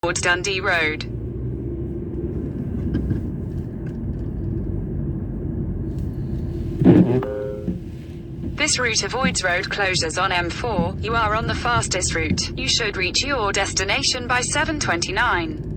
towards Dundee Road. This route avoids road closures on M4. You are on the fastest route. You should reach your destination by 7:29.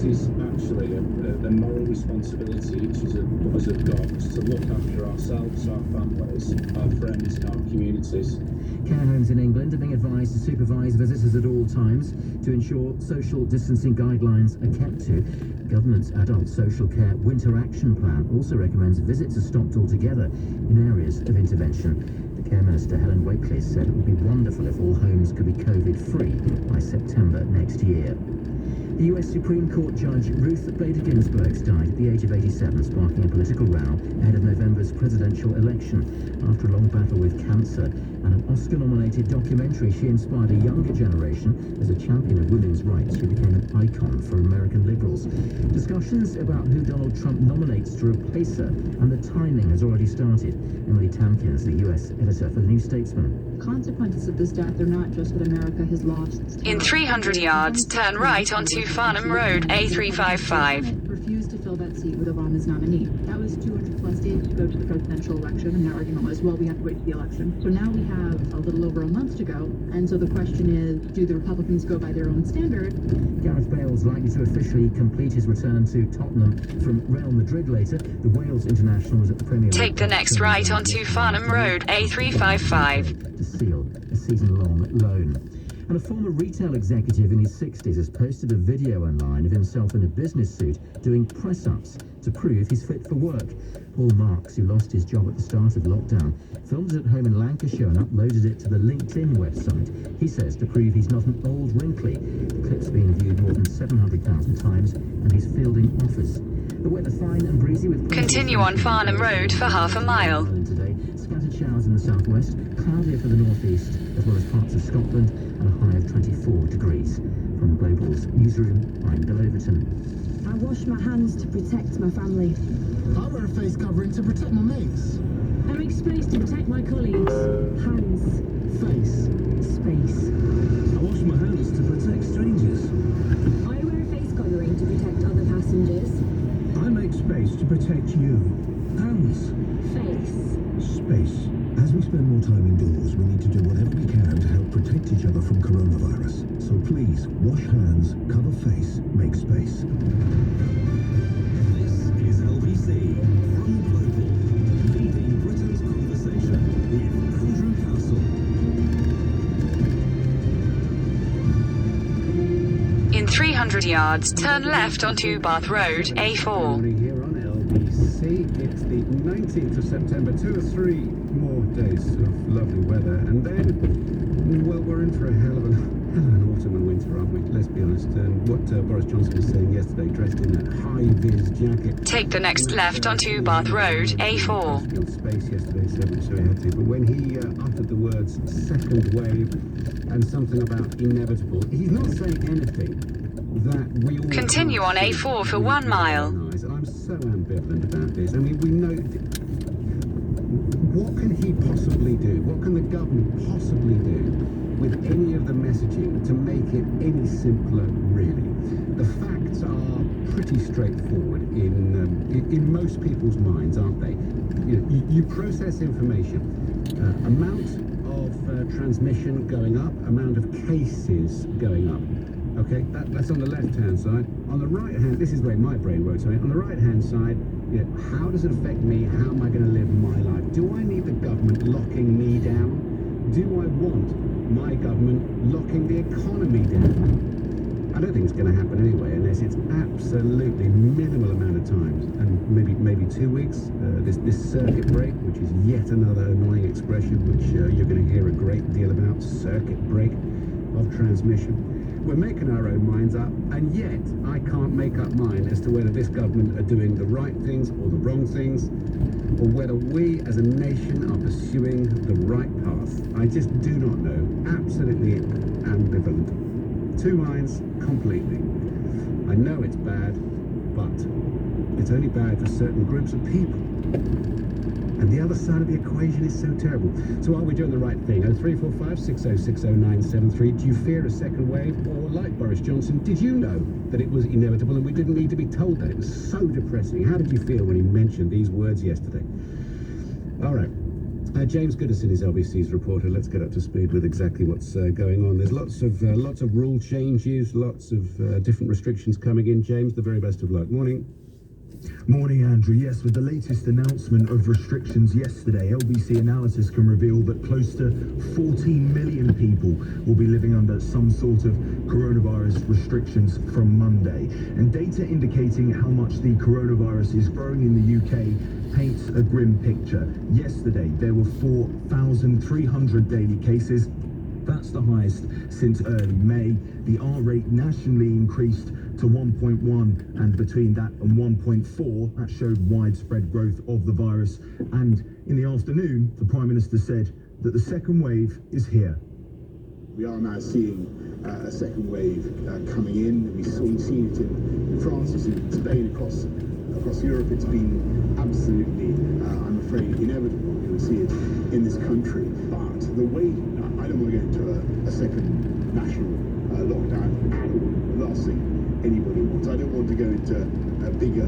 Is actually a moral responsibility each of us have got to look after ourselves, our families, our friends and our communities. Care homes in England are being advised to supervise visitors at all times to ensure social distancing guidelines are kept to. Government's Adult Social Care Winter Action Plan also recommends visits are stopped altogether in areas of intervention. The Care Minister, Helen Wakely, said it would be wonderful if all homes could be COVID-free by September next year. The US Supreme Court Judge Ruth Bader Ginsburg died at the age of 87, sparking a political row ahead of November's presidential election. After a long battle with cancer and an Oscar-nominated documentary, she inspired a younger generation. As a champion of women's rights, she became an icon for American liberals. Discussions about who Donald Trump nominates to replace her and the timing has already started. Emily Tamkins, the US editor for The New Statesman. Consequences of this death are not just that America has lost. In 300 yards, turn right onto Farnham Road, A355. Refused to fill that seat with Obama's nominee. That was 200 plus days to go to the presidential election, and their argument was, well, we have to wait for the election. So now we have a little over a month to go, and so the question is, do the Republicans go by their own standard? Gareth Bale's likely to officially complete his return to Tottenham from Real Madrid later. The Wales international was at the Premier League. Take the next right onto Farnham Road, A355. To seal a season-long loan. And a former retail executive in his 60s has posted a video online of himself in a business suit doing press-ups to prove he's fit for work. Paul Marks, who lost his job at the start of lockdown, filmed it at home in Lancashire and uploaded it to the LinkedIn website. He says to prove he's not an old wrinkly. The clip's been viewed more than 700,000 times and he's fielding offers. The weather fine and breezy with... Continue on Farnham Road for half a mile. Today, scattered showers in the southwest, cloudier for the northeast, as well as parts of Scotland, and a high of 24 degrees. From Global's newsroom, I'm Bill Overton. I wash my hands to protect my family. I wear a face covering to protect my mates. I make space to protect my colleagues. Hands. Face. Space. I wash my hands to protect strangers. I wear a face covering to protect other passengers. I make space to protect you. Hands. Face. Space. As we spend more time indoors, we need to do whatever we can to help protect each other from coronavirus. So please, wash hands, cover face, make space. This is LBC from Global, leading Britain's conversation with Andrew Castle. In 300 yards, turn left onto Bath Road, A4. Morning here on LBC. It's the 19th of September, 2 or 3 more days of lovely weather, and then, well, we're in for a hell of an autumn and winter, aren't we? Let's be honest. What Boris Johnson was saying yesterday, dressed in that high-vis jacket. Take the next left onto Bath Road, A4. Built space yesterday, so he had to. But when he uttered the words second wave and something about inevitable, he's not saying anything that we all... Continue on A4 for 1 mile. And I'm so ambivalent about this. I mean, we know... What can he possibly do? What can the government possibly do with any of the messaging to make it any simpler, really? The facts are pretty straightforward in most people's minds, aren't they? You process information. Amount of transmission going up, amount of cases going up. Okay, that's on the left-hand side. On the right-hand, this is where my brain works. On the right-hand side, how does it affect me? How am I going to live my life? Do I need the government locking me down? Do I want my government locking the economy down? I don't think it's going to happen anyway, unless it's absolutely minimal amount of time, and maybe 2 weeks. This circuit break, which is yet another annoying expression, which you're going to hear a great deal about. Circuit break of transmission. We're making our own minds up, and yet I can't make up mine as to whether this government are doing the right things or the wrong things, or whether we as a nation are pursuing the right path. I just do not know. Absolutely ambivalent. Two minds completely. I know it's bad, but it's only bad for certain groups of people. And the other side of the equation is so terrible. So are we doing the right thing? 0345 6060973. Do you fear a second wave? Or like Boris Johnson, did you know that it was inevitable and we didn't need to be told that? It was so depressing. How did you feel when he mentioned these words yesterday? All right. James Goodison is LBC's reporter. Let's get up to speed with exactly what's going on. There's lots of rule changes, lots of different restrictions coming in. James, the very best of luck. Morning. Morning, Andrew. Yes, with the latest announcement of restrictions yesterday, LBC analysis can reveal that close to 14 million people will be living under some sort of coronavirus restrictions from Monday. And data indicating how much the coronavirus is growing in the UK paints a grim picture. Yesterday, there were 4,300 daily cases. That's the highest since early May. The R rate nationally increased to 1.1, and between that and 1.4, that showed widespread growth of the virus. And in the afternoon, the Prime Minister said that the second wave is here. We are now seeing a second wave coming in. We've seen it in France, we've seen it in Spain, across Europe. It's been absolutely, I'm afraid, inevitable. We will see it in this country. But the way, I don't want to go into a second national lockdown at all. The last thing anybody wants. I don't want to go into bigger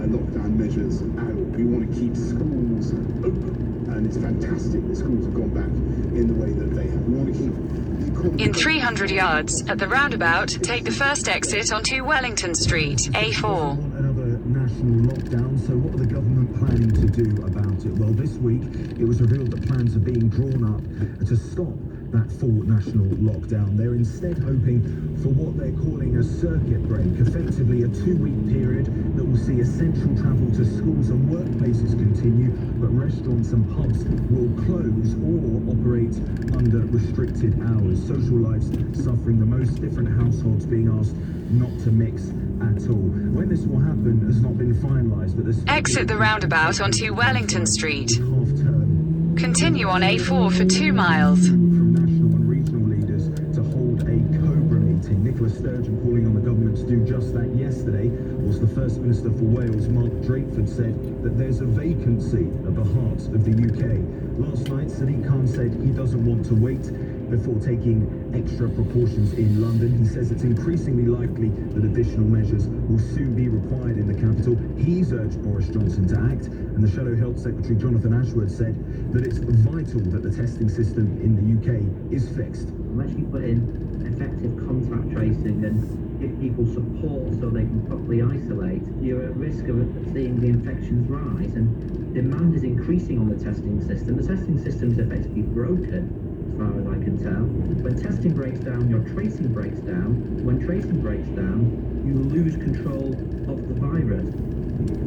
lockdown measures at all. We want to keep schools open, and it's fantastic that schools have gone back in the way that they have. We want to keep the economy. In 300 yards, at the roundabout, take the first exit onto Wellington Street, A4. Another national lockdown. So what are the government planning to do about it? Well, this week it was revealed that plans are being drawn up to stop that full national lockdown. They're instead hoping for what they're calling a circuit break, effectively a 2-week period that will see essential travel to schools and workplaces continue, but restaurants and pubs will close or operate under restricted hours. Social lives suffering the most, different households being asked not to mix at all. When this will happen has not been finalised, but this Exit the roundabout onto Wellington Street. half-term. Continue on A4 for 2 miles. From national and regional leaders to hold a COBRA meeting. Nicola Sturgeon calling on the government to do just that yesterday, whilst the First Minister for Wales, Mark Drakeford, said that there's a vacancy at the heart of the UK. Last night, Sadiq Khan said he doesn't want to wait before taking extra precautions in London. He says it's increasingly likely that additional measures will soon be required in the capital. He's urged Boris Johnson to act, and the Shadow Health Secretary Jonathan Ashworth said that it's vital that the testing system in the UK is fixed. Unless you put in effective contact tracing and give people support so they can properly isolate, you're at risk of seeing the infections rise, and demand is increasing on the testing system. The testing system is effectively broken, as far as I can tell. When testing breaks down, your tracing breaks down. When tracing breaks down, you lose control of the virus.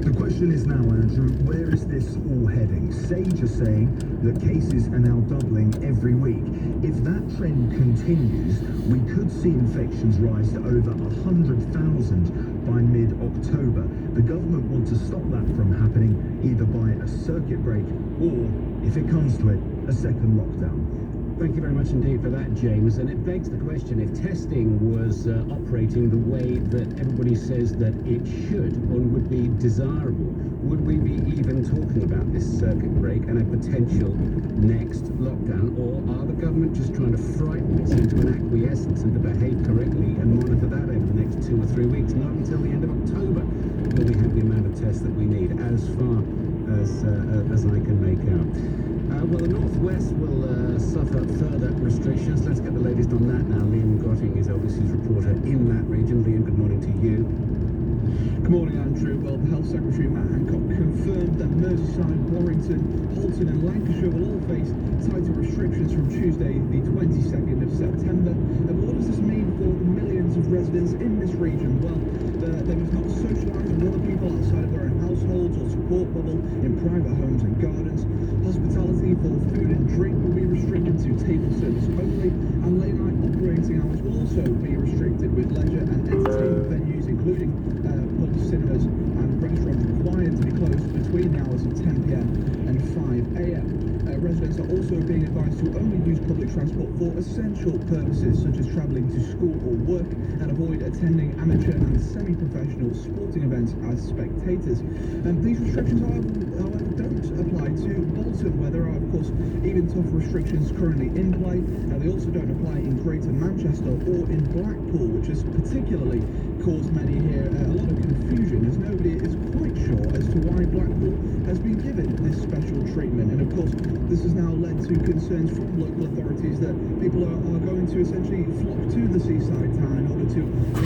The question is now, Andrew, where is this all heading? SAGE are saying that cases are now doubling every week. If that trend continues, we could see infections rise to over 100,000 by mid-October. The government want to stop that from happening either by a circuit break or, if it comes to it, a second lockdown. Thank you very much indeed for that, James. And it begs the question, if testing was operating the way that everybody says that it should or would be desirable, would we be even talking about this circuit break and a potential next lockdown? Or are the government just trying to frighten us into an acquiescence and to behave correctly and monitor that over the next 2 or 3 weeks? Not until the end of October will we have the amount of tests that we need, as far as I can make out. Well, the Northwest will suffer further restrictions. Let's get the latest on that now. Liam Gotting is LBC's reporter in that region. Liam, good morning to you. Good morning, Andrew. Well, the Health Secretary Matt Hancock confirmed that Merseyside, Warrington, Halton and Lancashire will all face tighter restrictions from Tuesday, the 22nd of September. And what does this mean for the millions of residents in this region? Well, they must not socialise with other people outside of their own households or support bubble in private homes and gardens. Hospitality for food and drink will be restricted to table service only, and late night operating hours will also be restricted, with leisure and entertainment venues, including pubs, cinemas and restaurants, required to be closed between the hours of 10 p.m. and 5 a.m. Residents are also being advised to only use public transport for essential purposes, such as travelling to school or work, and avoid attending amateur and semi-professional sporting events as spectators. These restrictions, however, don't apply to Bolton, where there are, of course, even tougher restrictions currently in play. They also don't apply in Greater Manchester or in Blackpool, which has particularly caused many here a lot of confusion, as nobody is quite sure as to why Blackpool has been given this special treatment. And of course, this has now led to concerns from local authorities that people are going to essentially flock to the seaside town in order to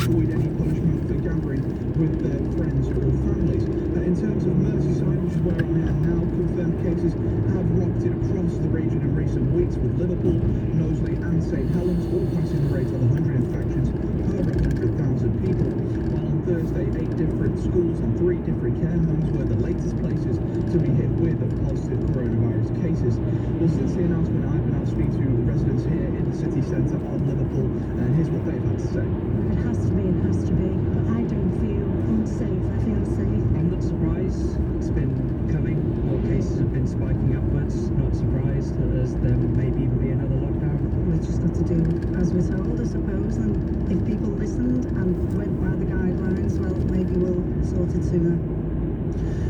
avoid any punishment for gathering with their friends or families. In terms of Merseyside, which is where I am now, confirmed cases have rocketed across the region in recent weeks, with Liverpool, Knowsley and St Helens all passing the rate of 100 infections per 100,000 people. While on Thursday, 8 different schools and 3 different care homes were the latest places to be hit with positive coronavirus cases. Well, since the announcement, I've been out speaking to residents here in the city centre of Liverpool, and here's what they've had to say. It has to be, it has to be, but I don't feel unsafe, I feel safe. I'm not surprised, it's been coming, more cases have been spiking upwards, not surprised that there maybe even be another lockdown. We've just got to do as we're told, I suppose, and if people listened and went by the guidelines, well, maybe we'll sort it sooner.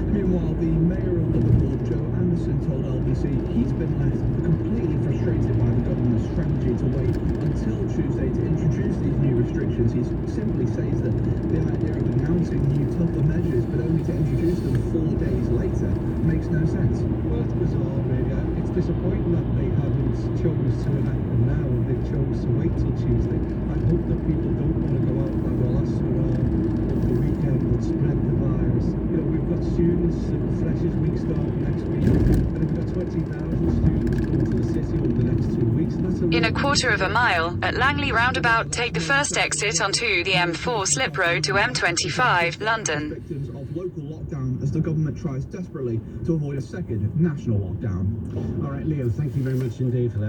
Meanwhile, the mayor of Liverpool, Joe Anderson, told LBC he's been left completely frustrated by the government's strategy to wait until Tuesday to introduce these new restrictions. He simply says that the idea of announcing new tougher measures but only to introduce them 4 days later makes no sense. Well, it's bizarre, really. It's disappointing that they haven't chose to enact them now and they chose to wait till Tuesday. I hope that people don't want to go out and harass around over the weekend and spread the virus. You know, we've got students at Freshers Week starting next week, and we've got 20,000 students going to the city over the next 2 weeks. And that's In a quarter of a mile, at Langley roundabout, take the first exit onto the M4 slip road to M25, London. Victims of local lockdown as the government tries desperately to avoid a second national lockdown. All right, Leo, thank you very much indeed for that.